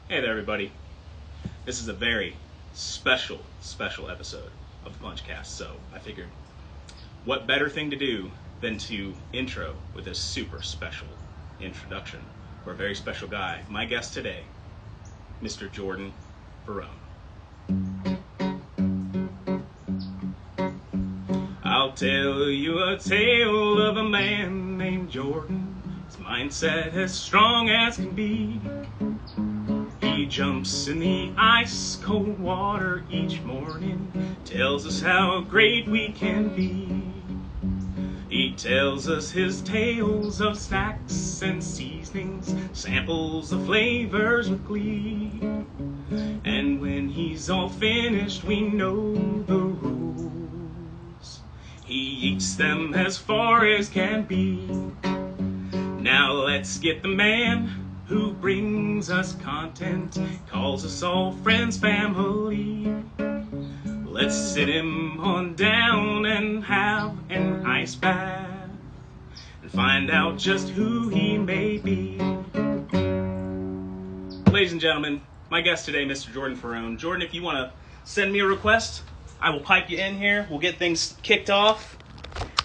Hey there, everybody. This is a very special episode of the PlungeCast. So I figured, what better thing to do than to intro with a super special introduction for a very special guy. My guest today, Mr. Jordan Ferrone. I'll tell you a tale of a man named Jordan. His mindset as strong as can be. He jumps in the ice cold water each morning, tells us how great we can be. He tells us his tales of snacks and seasonings, samples of flavors with glee. And when he's all finished, we know the rules. He eats them as far as can be. Now let's get the man who brings us content, calls us all friends, family. Let's sit him on down and have an ice bath and find out just who he may be. Ladies and gentlemen, my guest today, Mr. Jordan Ferrone. Jordan, if you want to send me a request, I will pipe you in here. We'll get things kicked off.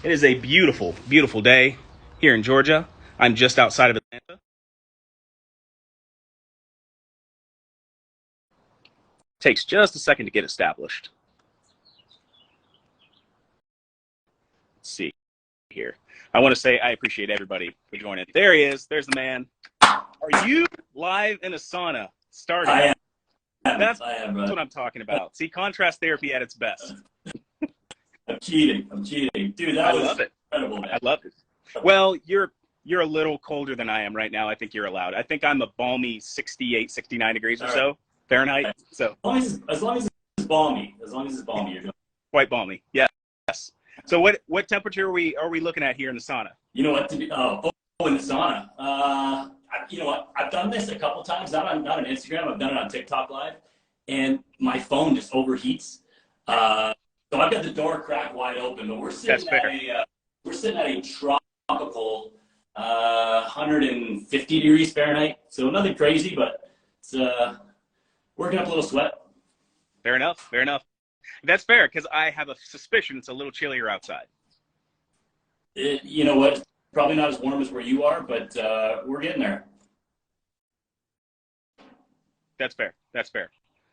It is a beautiful, beautiful day here in Georgia. I'm just outside of Atlanta. Takes just a second to get established. Let's see here. I want to say I appreciate everybody for joining. There he is. There's the man. Are you live in a sauna? Starting. I am. That's brother. what I'm talking about. See, contrast therapy at its best. I'm cheating, dude. That was love it. incredible, man. I love it. Well, you're a little colder than I am right now. I think you're allowed. I think I'm a balmy 68, 69 degrees or so Fahrenheit. So as long as it's balmy, you're doing quite balmy. Yes. So what temperature are we looking at here in the sauna? You know what? In the sauna. You know what? I've done this a couple times. Not on Instagram. I've done it on TikTok Live, and my phone just overheats. So I've got the door cracked wide open, but we're sitting at a tropical 150 degrees Fahrenheit. So nothing crazy, but it's working up a little sweat. Fair enough. That's fair, because I have a suspicion it's a little chillier outside. You know what? Probably not as warm as where you are, but we're getting there. That's fair.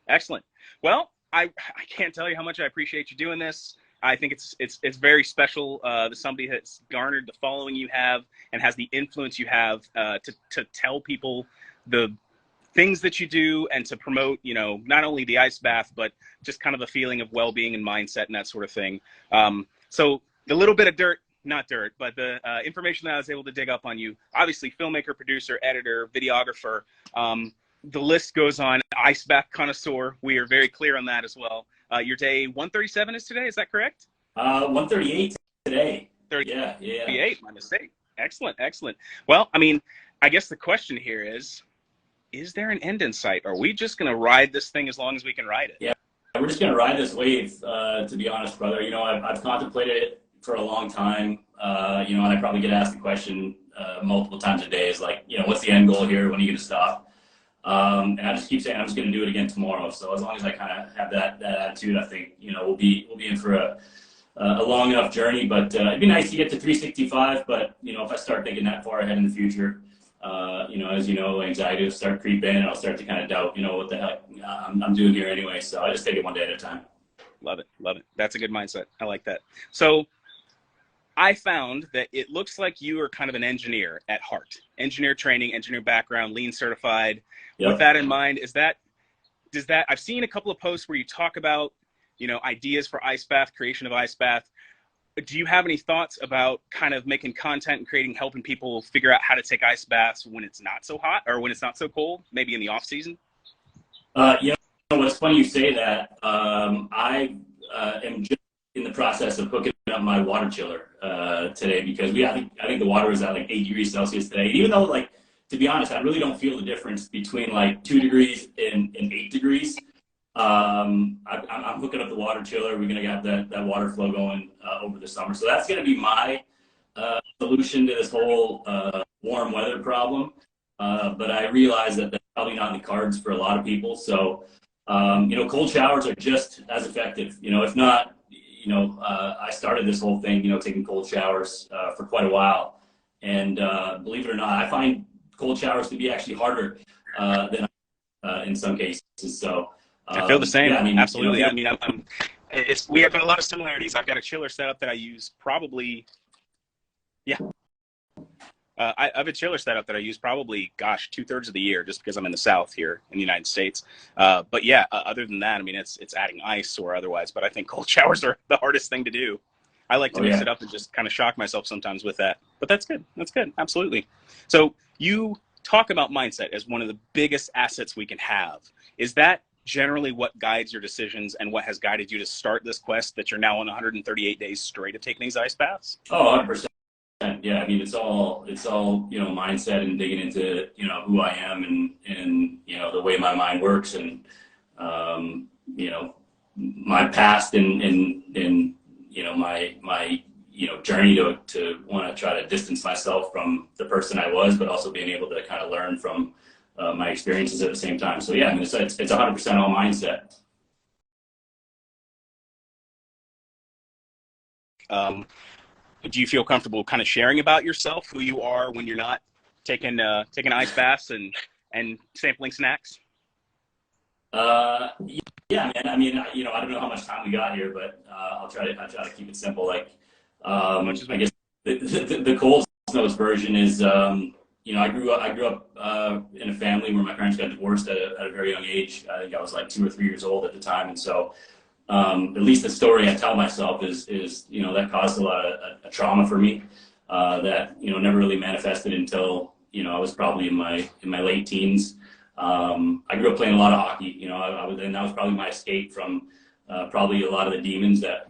Excellent. Well, I can't tell you how much I appreciate you doing this. I think it's very special that somebody that's garnered the following you have and has the influence you have to tell people the things that you do and to promote, not only the ice bath, but just kind of a feeling of well-being and mindset and that sort of thing. So the little bit of not dirt, but the information that I was able to dig up on you, obviously filmmaker, producer, editor, videographer, the list goes on, ice bath connoisseur. We are very clear on that as well. Your day 137 is today, is that correct? 138 today. 38, yeah. My mistake. Excellent. Well, I mean, I guess the question here is there an end in sight? Are we just going to ride this thing as long as we can ride it? Yeah, we're just going to ride this wave, to be honest, brother. I've contemplated it for a long time, and I probably get asked the question multiple times a day is like, what's the end goal here? When are you going to stop? And I just keep saying I'm just going to do it again tomorrow. So as long as I kind of have that attitude, I think, we'll be in for a long enough journey. But it'd be nice to get to 365. But, if I start thinking that far ahead in the future, as anxiety will start creeping and I'll start to kind of doubt, what the heck I'm doing here anyway. So I just take it one day at a time. Love it. That's a good mindset. I like that. So I found that it looks like you are kind of an engineer at heart. Engineer training, engineer background, lean certified. Yep. With that in mind, I've seen a couple of posts where you talk about, ideas for ice bath, creation of ice bath. Do you have any thoughts about kind of making content and helping people figure out how to take ice baths when it's not so hot or when it's not so cold, maybe in the off season? It's funny you say that. I am just in the process of hooking up my water chiller today because I think the water was at like 8 degrees Celsius today. And even though, like, to be honest, I really don't feel the difference between like 2 degrees and 8 degrees. I'm hooking up the water chiller. We're going to have that water flow going over the summer. So that's going to be my solution to this whole warm weather problem. But I realize that probably not in the cards for a lot of people. So, cold showers are just as effective, if not, I started this whole thing, taking cold showers for quite a while. And believe it or not, I find cold showers to be actually harder than in some cases. So I feel the same. Yeah, I mean, absolutely. We have a lot of similarities. I've got a chiller setup that I use probably, yeah. I have a chiller setup that I use probably, gosh, 2/3 of the year, just because I'm in the South here in the United States. But yeah, other than that, I mean, it's adding ice or otherwise. But I think cold showers are the hardest thing to do. I like to mix it up and just kind of shock myself sometimes with that. But that's good. That's good. Absolutely. So you talk about mindset as one of the biggest assets we can have. Is that generally what guides your decisions and what has guided you to start this quest that you're now on 138 days straight of taking these ice baths? Oh, 100%. Yeah, I mean, it's all mindset and digging into, who I am and the way my mind works and, my past and my journey to want to try to distance myself from the person I was, but also being able to kind of learn from my experiences at the same time. So yeah, I mean, it's 100% all mindset. Do you feel comfortable kind of sharing about yourself, who you are when you're not taking ice baths and sampling snacks? Yeah, man. I mean, I don't know how much time we got here, but I'll try to keep it simple. Like, I guess the Coles Snows version is, I grew up in a family where my parents got divorced at a very young age. I think I was like 2 or 3 years old at the time, and so at least the story I tell myself is that caused a lot of trauma for me that never really manifested until I was probably in my late teens. I grew up playing a lot of hockey. And that was probably my escape from probably a lot of the demons that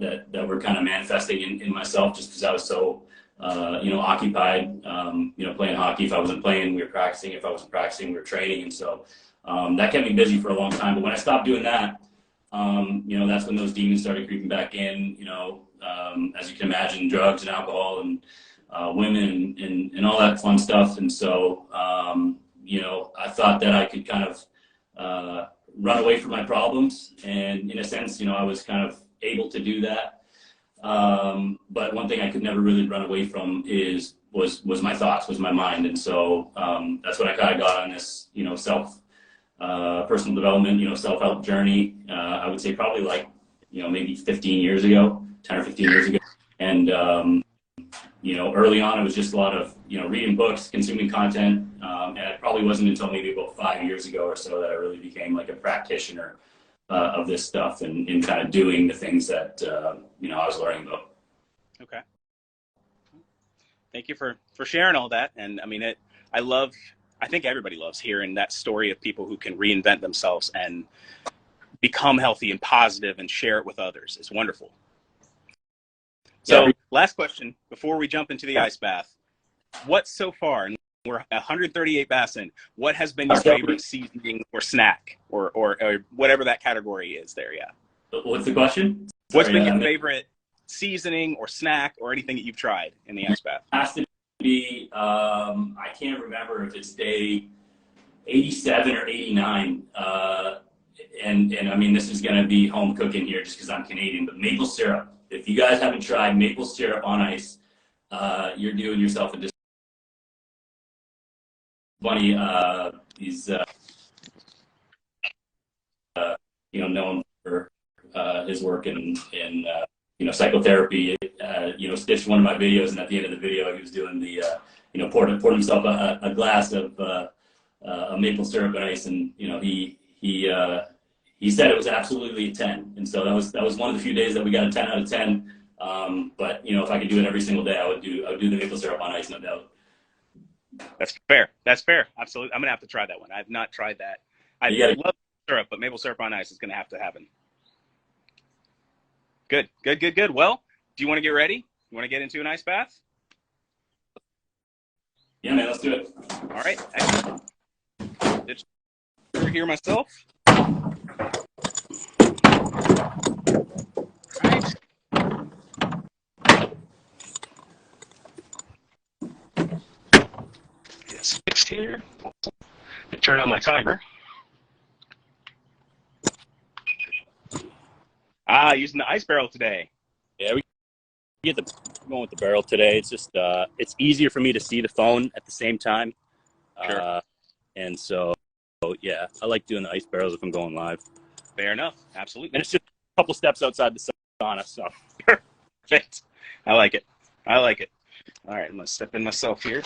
were kind of manifesting in myself, just because I was so occupied. Playing hockey. If I wasn't playing, we were practicing. If I wasn't practicing, we were training. And so that kept me busy for a long time. But when I stopped doing that, that's when those demons started creeping back in. As you can imagine, drugs and alcohol and women and all that fun stuff. And so I thought that I could kind of run away from my problems, and in a sense, I was kind of able to do that. But one thing I could never really run away from was my thoughts, was my mind, and so that's when I kind of got on this personal development, self-help journey. I would say probably like maybe 15 years ago, 10 or 15 years ago, and early on, it was just a lot of, reading books, consuming content. And it probably wasn't until maybe about 5 years ago or so that I really became like a practitioner of this stuff and kind of doing the things that, I was learning about. Okay. Thank you for sharing all that. And I mean, I think everybody loves hearing that story of people who can reinvent themselves and become healthy and positive and share it with others. It's wonderful. So last question before we jump into the ice bath. What so far, and we're 138 baths in, what has been your favorite seasoning or snack or whatever that category is there? Yeah. What's the question? What's been your favorite seasoning or snack or anything that you've tried in the ice bath? Has to be, I can't remember if it's day 87 or 89. And I mean, this is going to be home cooking here just because I'm Canadian, but maple syrup. If you guys haven't tried maple syrup on ice, you're doing yourself a disservice. Funny, he's known for his work in psychotherapy. Stitched one of my videos, and at the end of the video, he was doing the poured himself a glass of maple syrup and ice, and he said it was absolutely a 10, and so that was one of the few days that we got a 10 out of 10. But if I could do it every single day, I would do the maple syrup on ice, no doubt. That's fair. Absolutely. I'm gonna have to try that one. I've not tried that. I love syrup, but maple syrup on ice is gonna have to happen. Good. Well, do you want to get ready? You want to get into an ice bath? Yeah, man, let's do it. All right. Excellent. It's here myself. Right. It's fixed here. turn on my timer. Using the ice barrel today. Yeah, we get going with the barrel today. It's just it's easier for me to see the phone at the same time. Sure. And so yeah, I like doing the ice barrels if I'm going live. Fair enough. Absolutely. And it's just a couple steps outside the sauna, so perfect. I like it. All right, I'm gonna step in myself here.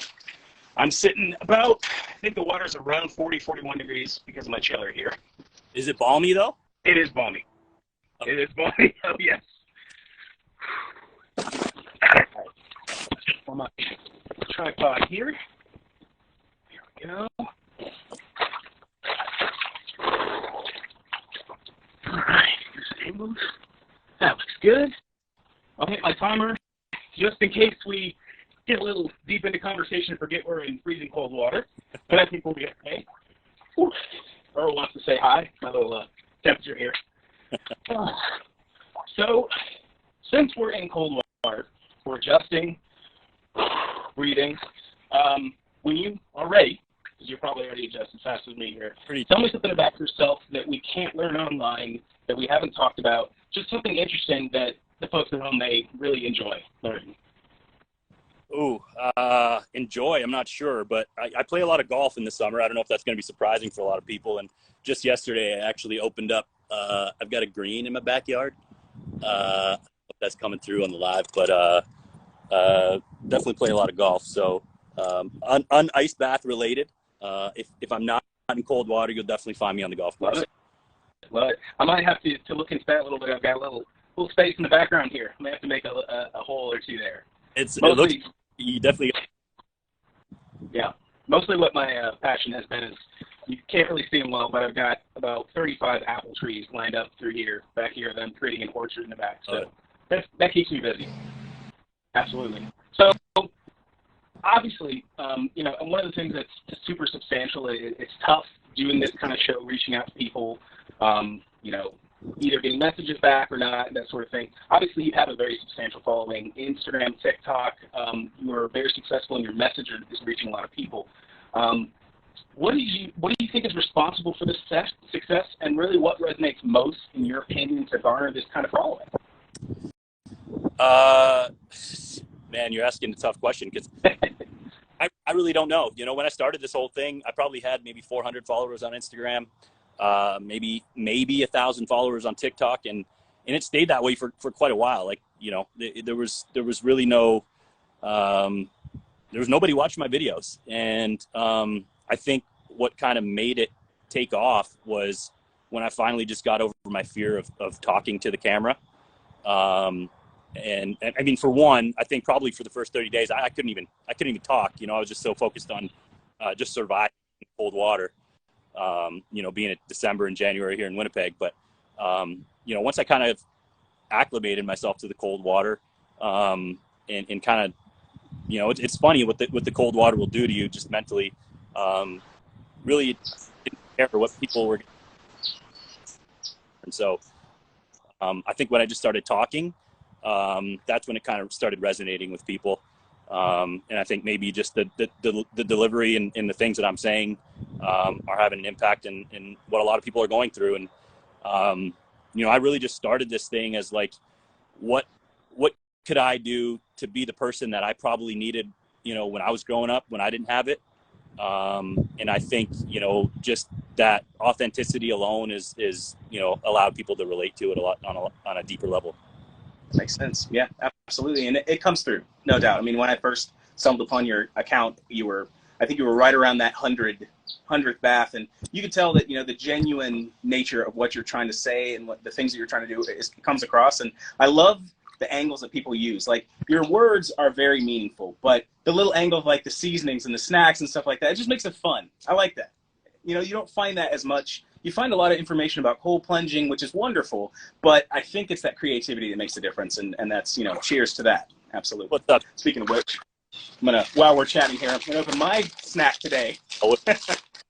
I'm sitting about, I think the water's around 40, 41 degrees because of my chiller here. Is it balmy though? It is balmy. Okay. It is balmy. Oh yes. On my tripod here. Here we go. All right, disabled. That looks good. I'll hit my timer just in case we get a little deep into conversation and forget we're in freezing cold water. But I think we'll be okay. Earl wants to say hi. My little temperature here. So, since we're in cold water, we're adjusting, breathing. When you are ready, because you're probably already adjusted faster than me here, tell me something about yourself that we can't learn online, that we haven't talked about, just something interesting that the folks at home may really enjoy learning. Ooh, enjoy, I'm not sure, but I play a lot of golf in the summer. I don't know if that's going to be surprising for a lot of people. And just yesterday, I actually opened up, I've got a green in my backyard. That's coming through on the live, but definitely play a lot of golf. So ice bath related. If I'm not in cold water, you'll definitely find me on the golf course. Love it. I might have to look into that a little bit. I've got a little space in the background here. I may have to make a hole or two there. It looks, you definitely. Yeah. Mostly what my passion has been is, you can't really see them well, but I've got about 35 apple trees lined up through here, back here, then creating an orchard in the back. So that keeps me busy. Absolutely. So obviously, and one of the things that's super substantial, it's tough doing this kind of show, reaching out to people, either getting messages back or not, that sort of thing. Obviously, you have a very substantial following. Instagram, TikTok, you are very successful, and your message is reaching a lot of people. What do you think is responsible for this success, and really what resonates most, in your opinion, to garner this kind of following? Man, you're asking a tough question, because I really don't know. When I started this whole thing, I probably had maybe 400 followers on Instagram, maybe 1,000 followers on TikTok, and it stayed that way for quite a while. Like, there was really no, there was nobody watching my videos. And I think what kind of made it take off was when I finally just got over my fear of talking to the camera. And I mean, for one, I think probably for the first 30 days, I couldn't even talk. I was just so focused on just surviving in cold water, being at December and January here in Winnipeg. But, once I kind of acclimated myself to the cold water, and kind of, it's funny what the cold water will do to you just mentally. Really didn't care what people were. And so I think when I just started talking, that's when it kind of started resonating with people. And I think maybe just the delivery and the things that I'm saying are having an impact in what a lot of people are going through. And, I really just started this thing as like, what could I do to be the person that I probably needed, when I was growing up, when I didn't have it. And I think, just that authenticity alone is allowed people to relate to it a lot on a deeper level. Makes sense. Yeah, absolutely. And it comes through, no doubt. I mean, when I first stumbled upon your account, I think you were right around that 100th bath, and you could tell that, the genuine nature of what you're trying to say and what the things that you're trying to do comes across. And I love the angles that people use. Like, your words are very meaningful, but the little angle of like the seasonings and the snacks and stuff like that, it just makes it fun. I like that. You don't find that as much. You find a lot of information about cold plunging, which is wonderful, but I think it's that creativity that makes a difference, and that's, cheers to that. Absolutely. What's up? Speaking of which, while we're chatting here, I'm gonna open my snack today,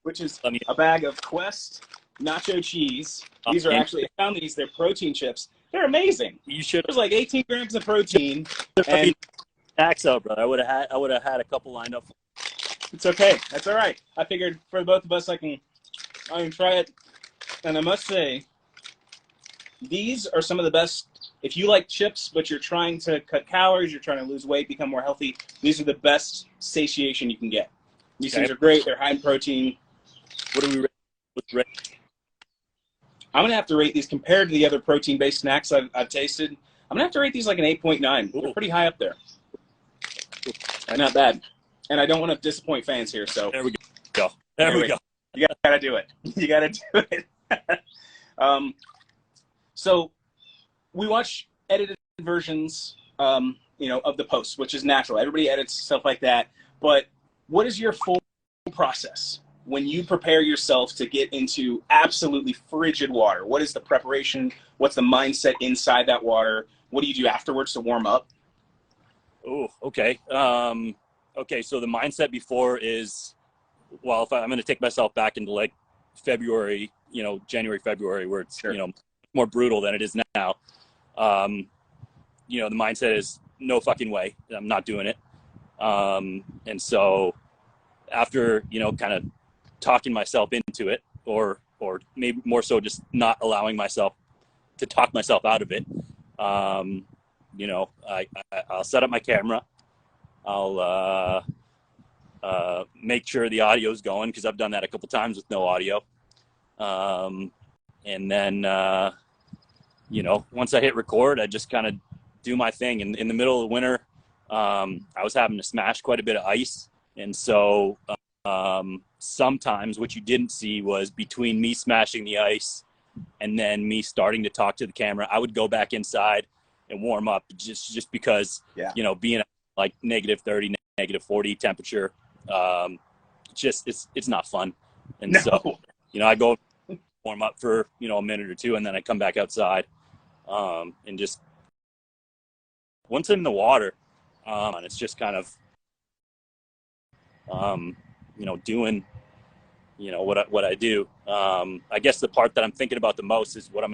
which is a bag of Quest nacho cheese. These are actually, I found these, they're protein chips. They're amazing. You should. There's like 18 grams of protein. And snacks out, brother. I would have had a couple lined up. It's okay. That's all right. I figured for both of us, I can try it. And I must say, these are some of the best. If you like chips, but you're trying to cut calories, you're trying to lose weight, become more healthy, these are the best satiation you can get. These things are great. They're high in protein. What do we rate? I'm going to have to rate these compared to the other protein-based snacks I've tasted. I'm going to have to rate these like an 8.9. They're pretty high up there. Not bad. And I don't want to disappoint fans here, so. There we go. There we go. You got to do it. You got to do it. So we watch edited versions, you know, of the posts, which is natural. Everybody edits stuff like that. But what is your full process when you prepare yourself to get into absolutely frigid water? What is the preparation? What's the mindset inside that water? What do you do afterwards to warm up? Oh, okay. Okay, so the mindset before is, well, if I'm going to take myself back into like February, you know, January, February, where it's, you know, more brutal than it is now. You know, the mindset is no fucking way. I'm not doing it. And so after, you know, kind of talking myself into it, or maybe more so just not allowing myself to talk myself out of it, you know, I'll set up my camera. I'll make sure the audio's going, because I've done that a couple times with no audio. And then, you know, once I hit record, I just kind of do my thing. In the middle of the winter, I was having to smash quite a bit of ice. And so sometimes what you didn't see was between me smashing the ice and then me starting to talk to the camera, I would go back inside and warm up just because, you know, being like -30, -40 temperature, it's not fun. And so, you know, I go warm up for, you know, a minute or two, and then I come back outside, and just once I'm in the water, and it's just kind of, you know, doing, you know, what I do. I guess the part that I'm thinking about the most is what I'm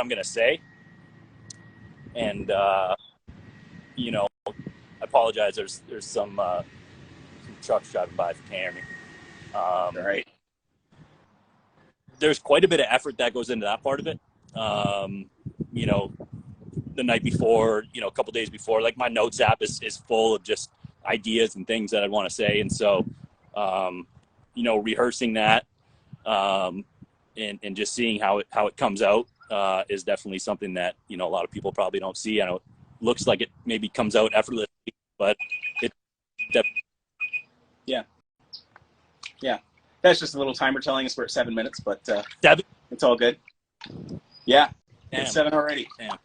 gonna say. And you know, I apologize. There's some trucks driving by if you can't hear me. Right. There's quite a bit of effort that goes into that part of it. You know, the night before, you know, a couple days before, like my notes app is full of just ideas and things that I want to say. And so, you know, rehearsing that, and just seeing how it comes out, is definitely something that, you know, a lot of people probably don't see. I know it looks like it maybe comes out effortlessly, but it yeah. That's just a little timer telling us we're at 7 minutes, but 7. It's all good. Yeah, Damn. it's 7 already. Damn.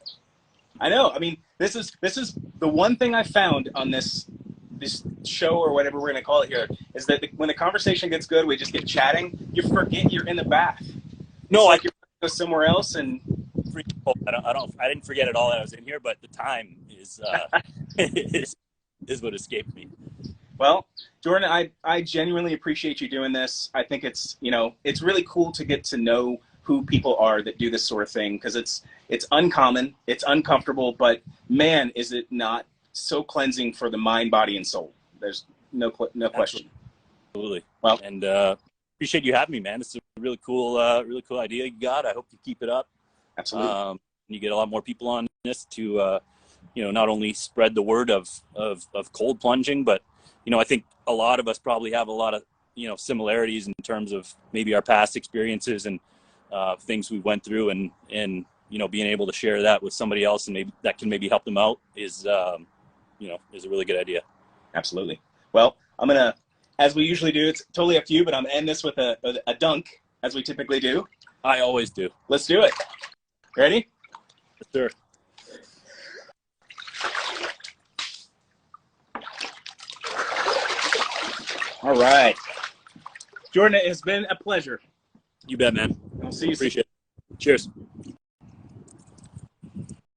I know. I mean, this is the one thing I found on this show, or whatever we're going to call it here, is that when the conversation gets good, we just get chatting. You forget you're in the bath. No, it's like you're going to go somewhere else, and I didn't forget at all that I was in here, but the time is is what escaped me. Well, Jordan, I genuinely appreciate you doing this. I think it's, you know, it's really cool to get to know who people are that do this sort of thing, because it's uncommon, it's uncomfortable, but man, is it not so cleansing for the mind, body, and soul. There's no question. Absolutely. Well, and appreciate you having me, man. This is a really cool idea you got. I hope you keep it up. Absolutely. You get a lot more people on this to, you know, not only spread the word of cold plunging, but, you know, I think a lot of us probably have a lot of, you know, similarities in terms of maybe our past experiences and things we went through, and you know, being able to share that with somebody else and maybe that can maybe help them out is, you know, is a really good idea. Absolutely. Well, I'm going to, as we usually do, it's totally up to you, but I'm going to end this with a dunk, as we typically do. I always do. Let's do it. Ready? Yes, sir. All right. Jordan, it has been a pleasure. You bet, man. I'll see you soon. Appreciate it. Cheers.